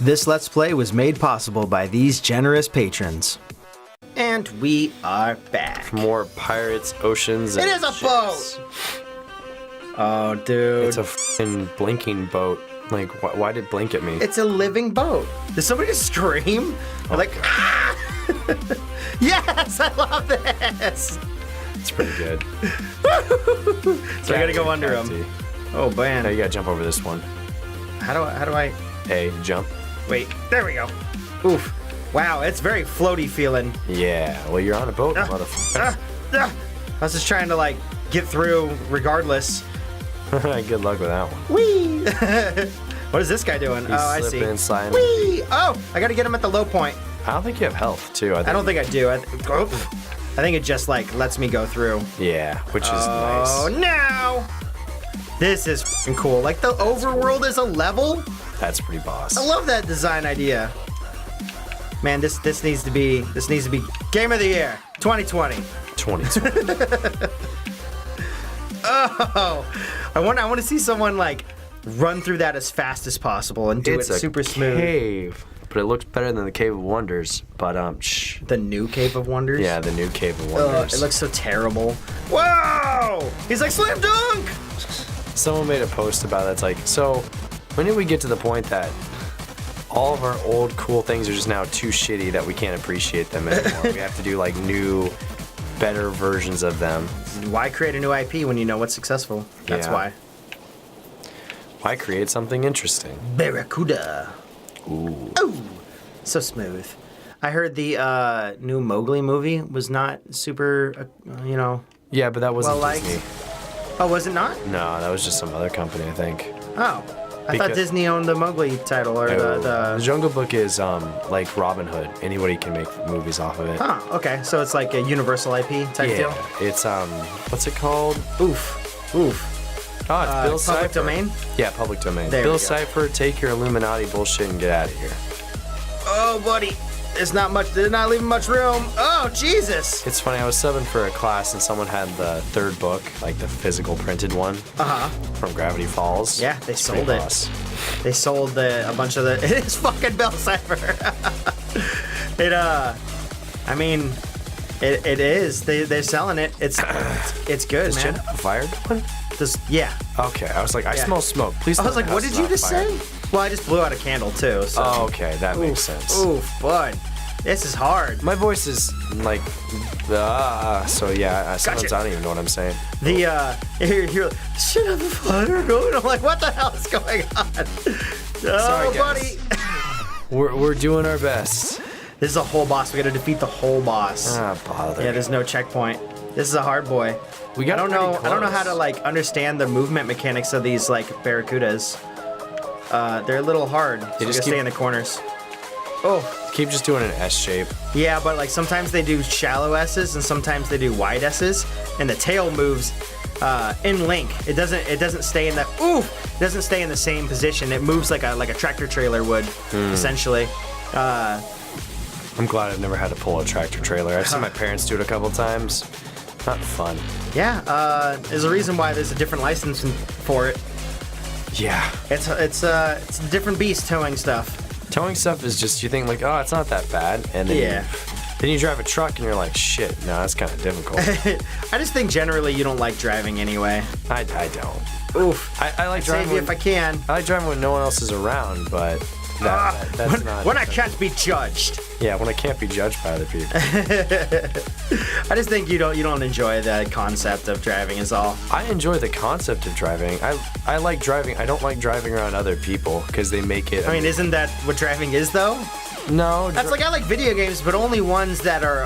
This Let's Play was made possible by these generous patrons. And we are back. More pirates, oceans, and It is a ships. boat! Oh, dude. It's a f***ing blinking boat. Like, why did blink at me? It's a living boat. Did somebody just scream? Like, ah! Yes, I love this! It's pretty good. So I gotta go under him. Oh, man. Now you gotta jump over this one. How do I? A, jump. Wait, there we go. Oof. Wow, it's very floaty feeling. Yeah, well, you're on a boat, motherfucker. I was just trying to, like, get through regardless. Good luck with that one. Whee! What is this guy doing? He's I see. slipping, sliding. Whee! Oh, I gotta get him at the low point. I don't think you have health, too. I don't think I do. I think it just, like, lets me go through. Yeah, which is Oh, nice. no! This is f***ing cool. Like, the overworld is a level? That's pretty boss. I love that design idea. Man, this needs to be Game of the Year 2020. 2020. Oh, I want to see someone like run through that as fast as possible and do It's it a super smooth. cave, but it looks better than the Cave of Wonders. But shh. The new Cave of Wonders. Yeah, the new Cave of Wonders. It looks so terrible. Whoa! He's like slam dunk. Someone made a post about it. It's like, so when did we get to the point that all of our old cool things are just now too shitty that we can't appreciate them anymore? We have to do like new, better versions of them. Why create a new IP when you know what's successful? That's Yeah. why. Why create something interesting? Barracuda. Ooh. Ooh, so smooth. I heard the new Mowgli movie was not super, Yeah, but that wasn't well-liked. Disney. Oh, was it not? No, that was just some other company, I think. Oh, I thought Disney owned the Mowgli title or The the. Jungle Book is like Robin Hood. Anybody can make movies off of it. Huh. Okay, so it's like a Universal IP type deal. It's what's it called? Oof. Oof. Oh, it's Bill Cipher. Public domain. Yeah, public domain. There we Bill go. Cipher, take your Illuminati bullshit and get out of here. Oh, buddy. There's not much. They're not leaving much room. Oh, Jesus. It's funny, I was subbing for a class and someone had the third book, like the physical printed one from Gravity Falls. Yeah, they It's sold pretty it. boss. They sold a bunch of the. It is fucking Bill Cipher. It is. They're selling it. It's good, Is man. Jennifer fired one? Yeah. Okay, I was like, I Yeah. smell smoke. Please I tell was me like, the what house did is you not just fired. say? Well, I just blew out a candle too. So. Oh, okay, that makes sense. Oof, bud. This is hard. My voice is like, so yeah, sometimes Gotcha. I don't even know what I'm saying. You're like, shit on the fire going. I'm like, what the hell is going on? Oh, Sorry, guys. buddy. We're doing our best. This is a whole boss. We gotta defeat the whole boss. Ah, bother. Yeah, there's no checkpoint. This is a hard boy. We got I don't know pretty how to close. like understand the movement mechanics of these like barracudas. They're a little hard. So we just gotta stay keep- in the corners. Oh, Keep just doing an S shape. yeah, but like sometimes they do shallow S's and sometimes they do wide S's, and the tail moves in link. It doesn't stay in the It doesn't stay in the same position. It moves like a tractor trailer would, essentially. I'm glad I've never had to pull a tractor trailer. I've seen my parents do it a couple times. Not fun. Yeah, there's a reason why there's a different license for it. Yeah. It's a different beast towing stuff. Towing stuff is just, you think like, oh, it's not that bad. And then, then you drive a truck and you're like, shit, no, that's kind of difficult. I just think generally you don't like driving anyway. I don't. Oof. I like Save driving you if I can. I like driving when no one else is around, but that's not. When I can't be judged. Yeah, when I can't be judged by other people. I just think you don't enjoy the concept of driving is all. I enjoy the concept of driving. I like driving. I don't like driving around other people because they make it. I mean, isn't that what driving is though? no. That's like I like video games, but only ones that are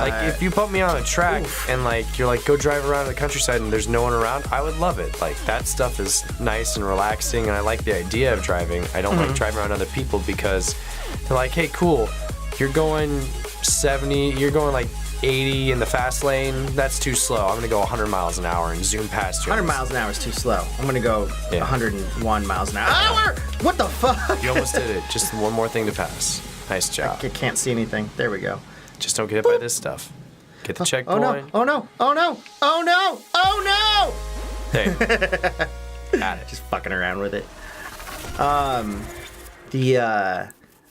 Like if you put me on a track and like you're like go drive around the countryside and there's no one around, I would love it. Like that stuff is nice and relaxing, and I like the idea of driving. I don't like driving around other people because they're like, hey, cool, you're going 70, you're going like 80 in the fast lane. That's too slow. I'm gonna go 100 miles an hour and zoom past you. 100 miles an hour is too slow. I'm gonna go Yeah. 101 miles an hour. What the fuck? You almost did it. Just one more thing to pass. Nice job. I can't see anything. There we go. Just don't get hit by this stuff. Get the Oh checkpoint. no! Oh no! Oh no! Oh no! Oh no! There. Got it. Just fucking around with it.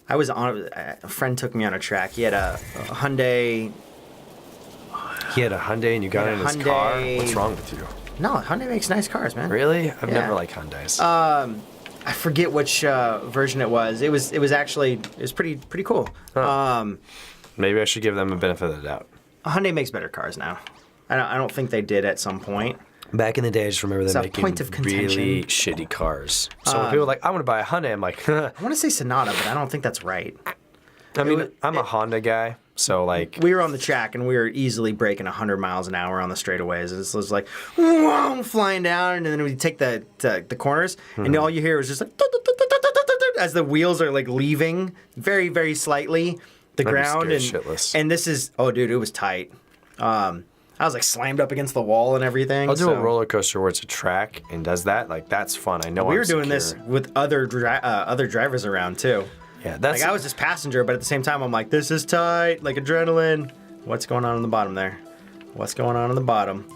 I was on a friend took me on a track. He had a Hyundai. He had a Hyundai and you got in his car? What's wrong with you? No, Hyundai makes nice cars, man. Really? I've never liked Hyundais. I forget which version it was. It was pretty cool. Huh. Maybe I should give them a benefit of the doubt. Hyundai makes better cars now. I don't think they did at some point. Back in the day, I just remember them making really shitty cars. So when people are like, I want to buy a Hyundai, I'm like, I want to say Sonata, but I don't think that's right. I mean, I'm a Honda guy, so like... We were on the track, and we were easily breaking 100 miles an hour on the straightaways. It was like, whoa, flying down, and then we take the corners, and all you hear is just like... as the wheels are like leaving very, very slightly the ground. And this is... Oh, dude, it was tight. I was like slammed up against the wall and everything. I'll do a roller coaster where it's a track and does that. Like, that's fun. I know we were doing this with other drivers around, too. Yeah, that's... Like, I was just passenger, but at the same time, I'm like, this is tight, like adrenaline. What's going on the bottom there? What's going on the bottom?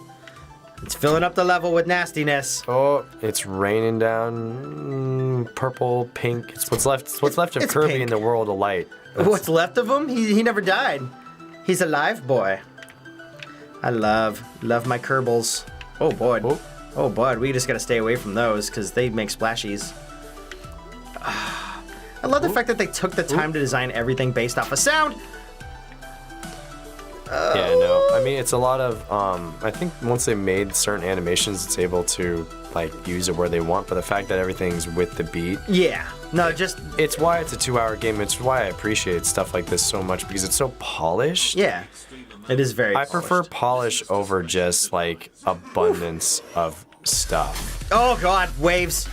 It's filling up the level with nastiness. Oh, it's raining down purple, pink. It's what's left of Kirby pink. In the world of light. What's left of him? He never died. He's alive, boy. I love my Kerbals. Oh, boy. Oh, bud, we just gotta stay away from those because they make splashies. I love the fact that they took the time to design everything based off of sound. Yeah, no. I mean, it's a lot of, I think once they made certain animations, it's able to, like, use it where they want, but the fact that everything's with the beat. Yeah. No, it's why it's a 2-hour game. It's why I appreciate stuff like this so much, because it's so polished. Yeah. It is very polished. I prefer polish over just, like, abundance of stuff. Oh, God. Waves.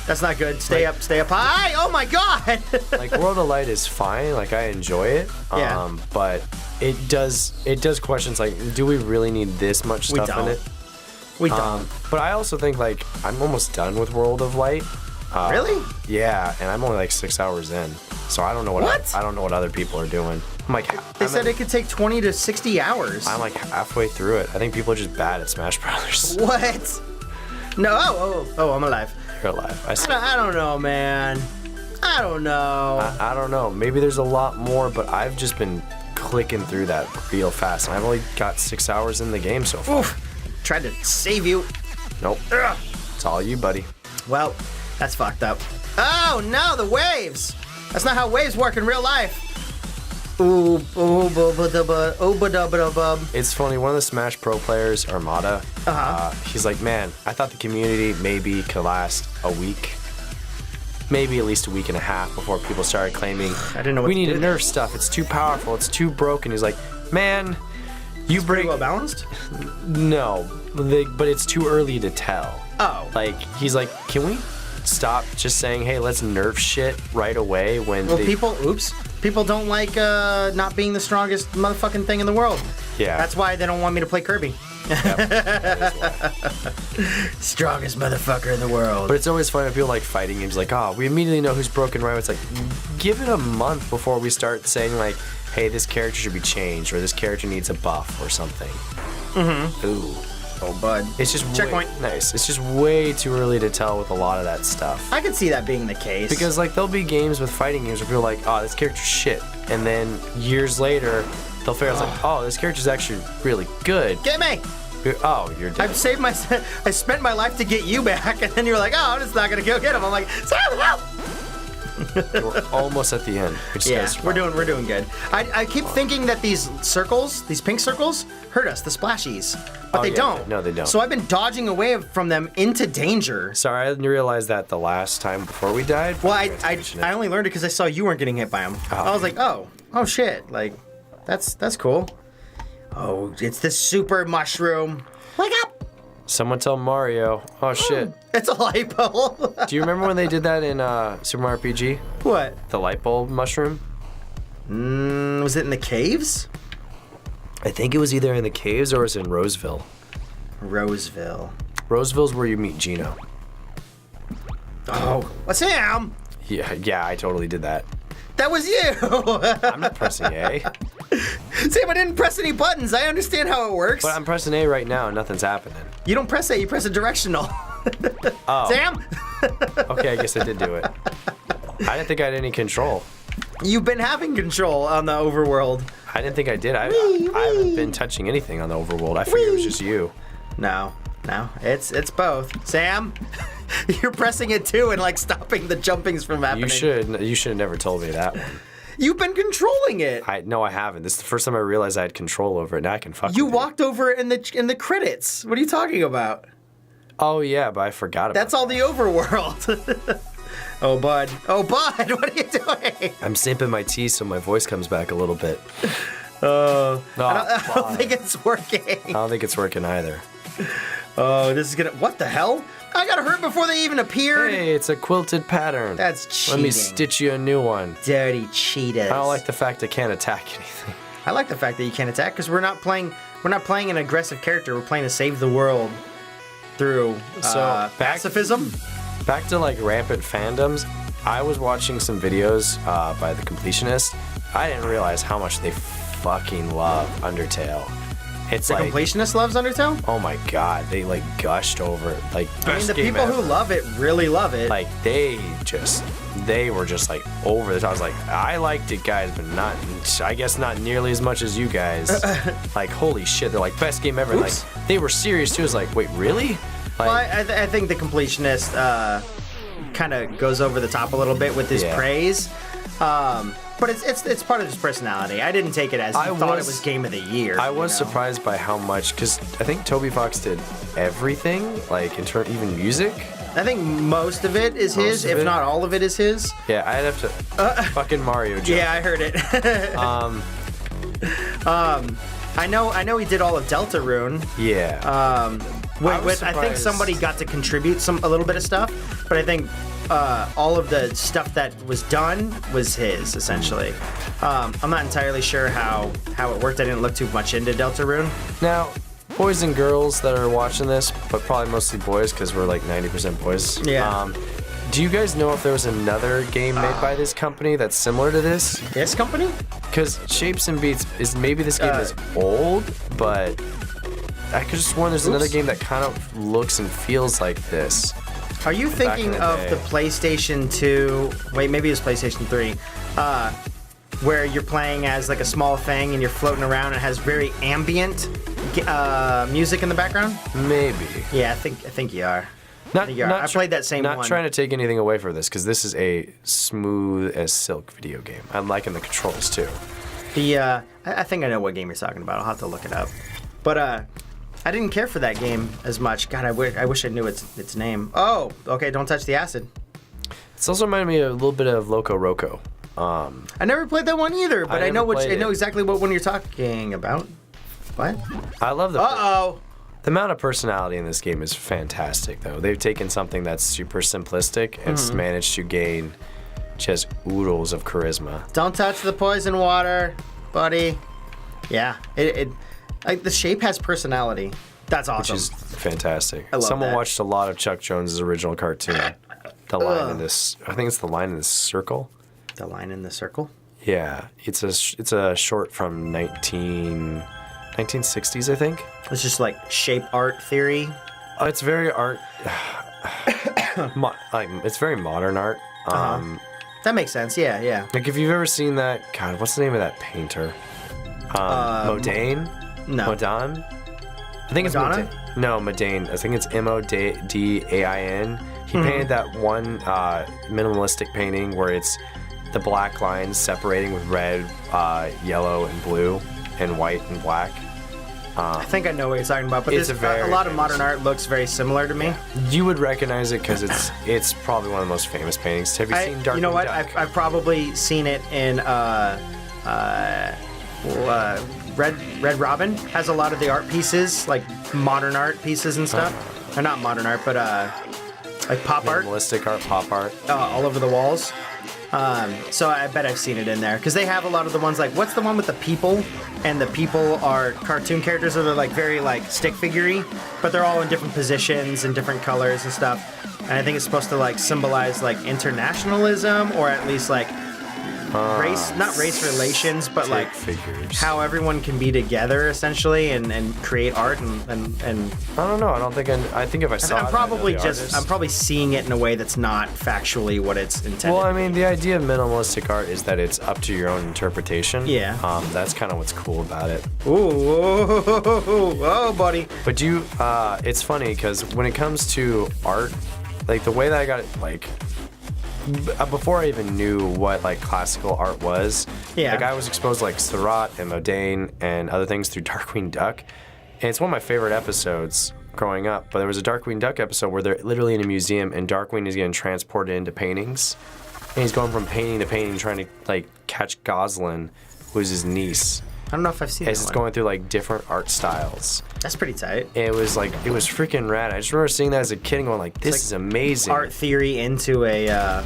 That's not good. Stay up high. Oh, my God. Like, World of Light is fine. Like, I enjoy it. Yeah. But it does questions like, do we really need this much stuff in it? We don't. But I also think, like, I'm almost done with World of Light. Really? Yeah, and I'm only like 6 hours in, so I don't know what I don't know what other people are doing. I'm like, they said it could take 20 to 60 hours. I'm like halfway through it. I think people are just bad at Smash Brothers. What? No. Oh, I'm alive. You're alive. I don't know, man. I don't know. I don't know. Maybe there's a lot more, but I've just been clicking through that real fast, and I've only got 6 hours in the game so far. Oof. Tried to save you. Nope. Ugh. It's all you, buddy. Well, that's fucked up. Oh, no, the waves. That's not how waves work in real life. It's funny, one of the Smash Pro players, Armada, he's like, man, I thought the community maybe could last a week, maybe at least a week and a half before people started claiming, I didn't know what we need to nerf stuff, it's too powerful, it's too broken. He's like, man, you break... Pretty well balanced? No, but it's too early to tell. Oh. Like, he's like, can we stop just saying, hey, let's nerf shit right away when people don't like not being the strongest motherfucking thing in the world. Yeah. That's why they don't want me to play Kirby. Yep. Strongest motherfucker in the world. But it's always fun when people like fighting games like, oh, we immediately know who's broken, right? It's like, give it a month before we start saying like, hey, this character should be changed or this character needs a buff or something. Mm-hmm. Ooh. Oh, bud. It's just checkpoint. Nice. It's just way too early to tell with a lot of that stuff. I could see that being the case. Because like there'll be games with fighting games where people are like, oh, this character's shit, and then years later they'll figure out like, oh, this character's actually really good. Get me. Oh, you're dead. I spent my life to get you back, and then you're like, oh, I'm just not gonna go get him. I'm like, help! We're almost at the end. We're doing good. I keep thinking that these circles, these pink circles, hurt us, the splashies. But they don't. No, they don't. So I've been dodging away from them into danger. Sorry, I didn't realize that the last time before we died. Well, I only learned it because I saw you weren't getting hit by them. I was like, oh shit, like, that's cool. Oh, it's the super mushroom. Wake up! Someone tell Mario. Oh shit. It's a light bulb. Do you remember when they did that in Super Mario RPG? What? The light bulb mushroom? Was it in the caves? I think it was either in the caves or it was in Roseville. Roseville's where you meet Gino. Oh, what's him? Yeah, I totally did that. That was you! I'm not pressing A. Sam, I didn't press any buttons. I understand how it works. But I'm pressing A right now and nothing's happening. You don't press A, you press a directional. Oh. Sam? Okay, I guess I did do it. I didn't think I had any control. You've been having control on the overworld. I didn't think I did. I haven't been touching anything on the overworld. I figured it was just you. No, it's both. Sam, you're pressing it too and like stopping the jumpings from happening. You should have never told me that one. You've been controlling it. No, I haven't. This is the first time I realized I had control over it. Now I can fuck. You with walked over it in the credits. What are you talking about? Oh yeah, but I forgot about. That's all the overworld. Oh bud, what are you doing? I'm sipping my tea so my voice comes back a little bit. I don't think it's working. I don't think it's working either. Oh, this is gonna. What the hell? I got hurt before they even appeared. Hey, it's a quilted pattern. That's cheating. Let me stitch you a new one. Dirty cheaters. I don't like the fact I can't attack anything. I like the fact that you can't attack because we're not playing an aggressive character. We're playing to save the world through pacifism. Back to like rampant fandoms. I was watching some videos by the completionist. I didn't realize how much they fucking love Undertale. It's the like completionist loves Undertale? Oh my god, they like gushed over it. Like the people who love it really love it. Like they were just like over the top. I was like, I liked it, guys, but I guess not nearly as much as you guys. Like holy shit, they're like best game ever. Like they were serious too. I was like, wait, really? Like, well, I think the completionist kind of goes over the top a little bit with his praise. But it's part of his personality. I didn't take it as he thought it was game of the year. I was surprised by how much, because I think Toby Fox did everything, like even music. I think most of it is his, if not all of it is his. Yeah, I'd have to fucking Mario jump. Yeah, I heard it. I know he did all of Deltarune. Yeah. I think somebody got to contribute a little bit of stuff, but I think all of the stuff that was done was his, essentially. I'm not entirely sure how it worked. I didn't look too much into Deltarune. Now, boys and girls that are watching this, but probably mostly boys because we're like 90% boys. Yeah. Do you guys know if there was another game made by this company that's similar to this? This company? Because Shapes and Beats is maybe this game is old, but I could have sworn there's another game that kind of looks and feels like this. Are you thinking of the PlayStation 2? Wait, maybe it's PlayStation 3. Where you're playing as like a small thing and you're floating around and it has very ambient music in the background? Maybe. Yeah, I think you are. I played that same one. Not trying to take anything away from this because this is a smooth as silk video game. I'm liking the controls too. I think I know what game you're talking about. I'll have to look it up. But I didn't care for that game as much. God, I wish I knew its name. Oh, okay. Don't touch the acid. It's also reminded me a little bit of Loco Roco. I never played that one either, but I know exactly what one you're talking about. What? I love the. Uh-oh. The amount of personality in this game is fantastic, though. They've taken something that's super simplistic and managed to gain just oodles of charisma. Don't touch the poison water, buddy. Yeah, the shape has personality. That's awesome. Which is fantastic. I love Someone that. watched a lot of Chuck Jones's original cartoon. The line in this, I think it's the line in this circle. The line in the circle? Yeah, it's a short from 1960s, I think. It's just like shape art theory. It's very art. It's very modern art. That makes sense. Yeah. Like if you've ever seen that, God, what's the name of that painter? Modane? No. Modan? I think it's Madonna? Modane. No, Modane. I think it's Modain. He painted that one minimalistic painting where it's the black lines separating with red, yellow, and blue, and white and black. I think I know what you're talking about, but It's a very lot of famous. modern art looks very similar to me. You would recognize it because it's probably one of the most famous paintings. Have you seen Darkwing Duck? You know what? I've probably seen it in Red Robin has a lot of the art pieces, like modern art pieces and stuff. Or not modern art, but like pop art. Minimalistic art, pop art. All over the walls. So I bet I've seen it in there because they have a lot of the ones like what's the one with the people, and the people are cartoon characters that are like very like stick figure-y, but they're all in different positions and different colors and stuff. And I think it's supposed to like symbolize like internationalism or at least like not race relations, but like figures. how everyone can be together essentially and create art and I don't know. I don't think I think if I saw I'm it, probably I'd know the artist. I'm probably seeing it in a way that's not factually what it's intended. Well, I mean, the idea of minimalistic art is that it's up to your own interpretation. Yeah. That's kind of what's cool about it. Ooh, oh, buddy. But do you, it's funny because when it comes to art, like the way that I got it, like, before I even knew what like classical art was, like I was exposed to like Seurat and Modane and other things through Darkwing Duck, and it's one of my favorite episodes growing up. But there was a Darkwing Duck episode where they're literally in a museum and Darkwing is getting transported into paintings, and he's going from painting to painting trying to like catch Goslin, who's his niece. I don't know if I've seen As that it's one. going through like different art styles. That's pretty tight. It was freaking rad. I just remember seeing that as a kid and going like, this is amazing. Art theory into a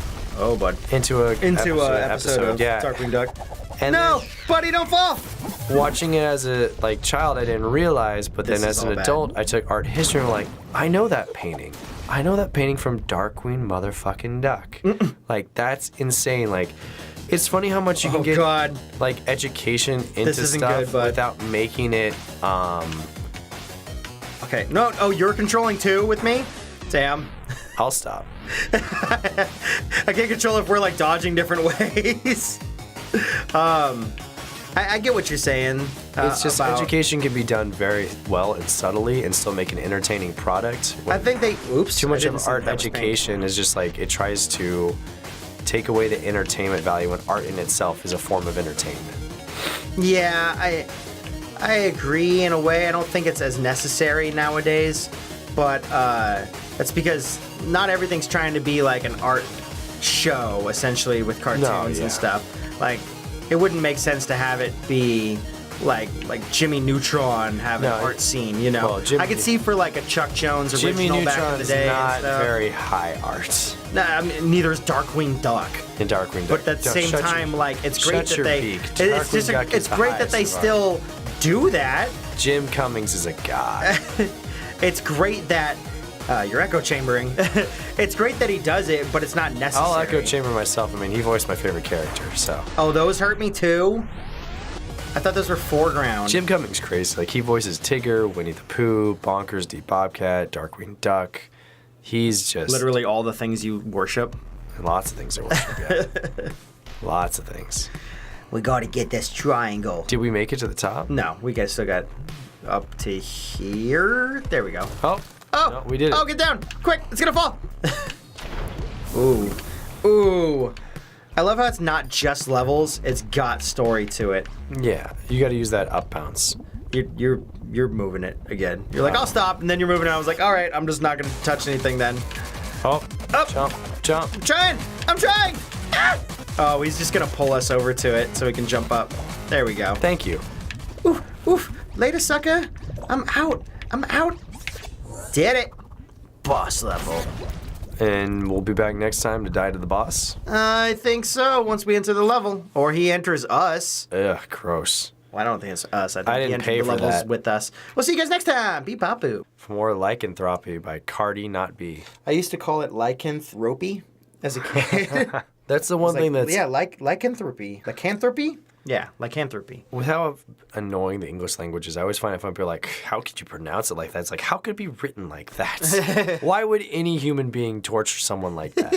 into a episode of yeah. Darkwing Duck. And No, buddy, don't fall. watching it as a like child, I didn't realize, but This then is as an all bad. adult, I took art history and I'm like, I know that painting. I know that painting from Darkwing motherfucking Duck. Like that's insane. Like it's funny how much you can get God. like education into This isn't stuff good, bud. without making it Okay. No. Oh, you're controlling too with me? Damn. I'll stop. I can't control if we're like dodging different ways. I get what you're saying. It's just about, education can be done very well and subtly and still make an entertaining product. I think they. Oops. Too much I didn't of see art that was education is just like it tries to take away the entertainment value when art in itself is a form of entertainment. Yeah, I agree in a way. I don't think it's as necessary nowadays, but that's because not everything's trying to be like an art show essentially with cartoons yeah. and stuff. Like it wouldn't make sense to have it be like Jimmy Neutron have an art scene, you know. Well, I could see for like a Chuck Jones Jimmy original back in the Neutron's day. not and stuff. very high art Nah, I mean, neither is Darkwing Duck. in Darkwing Duck. But at the same Shut time, your- like it's great shut that your they. beak. It's just Darkwing Duck is it's the great that they highest of still do that. Jim Cummings is a god. It's great that you're echo chambering. It's great that he does it, but it's not necessary. I'll echo chamber myself. I mean, he voiced my favorite character, so. Oh, those hurt me too. I thought those were foreground. Jim Cummings crazy. Like he voices Tigger, Winnie the Pooh, Bonkers, D. Bobcat, Darkwing Duck. He's just Literally all the things you worship. lots of things I worship. Yeah. Lots of things. We gotta get this triangle. Did we make it to the top? No, we guys still got up to here. There we go. Oh, no, we did it. Oh, get down! Quick, it's gonna fall. Ooh, ooh. I love how it's not just levels; it's got story to it. Yeah, you got to use that up bounce. You're moving it again. You're like, I'll stop, and then you're moving it. I was like, all right, I'm just not gonna touch anything then. Oh, Up. jump. I'm trying. Ah! Oh, he's just gonna pull us over to it so we can jump up. There we go. Thank you. Oof, oof. Later, sucker. I'm out. Did it. Boss level. And we'll be back next time to die to the boss. I think so, once we enter the level. Or he enters us. Ugh, gross. Well, I don't think it's us. I think I he didn't entered pay the for levels that. with us. We'll see you guys next time. Be papu. For more Lycanthropy by Cardi Not B. I used to call it lycanthropy as a kid. That's the one thing that's... Yeah, lycanthropy. Lycanthropy? Yeah, lycanthropy. With how annoying the English language is, I always find it fun. People are like, how could you pronounce it like that? It's like, how could it be written like that? Why would any human being torture someone like that?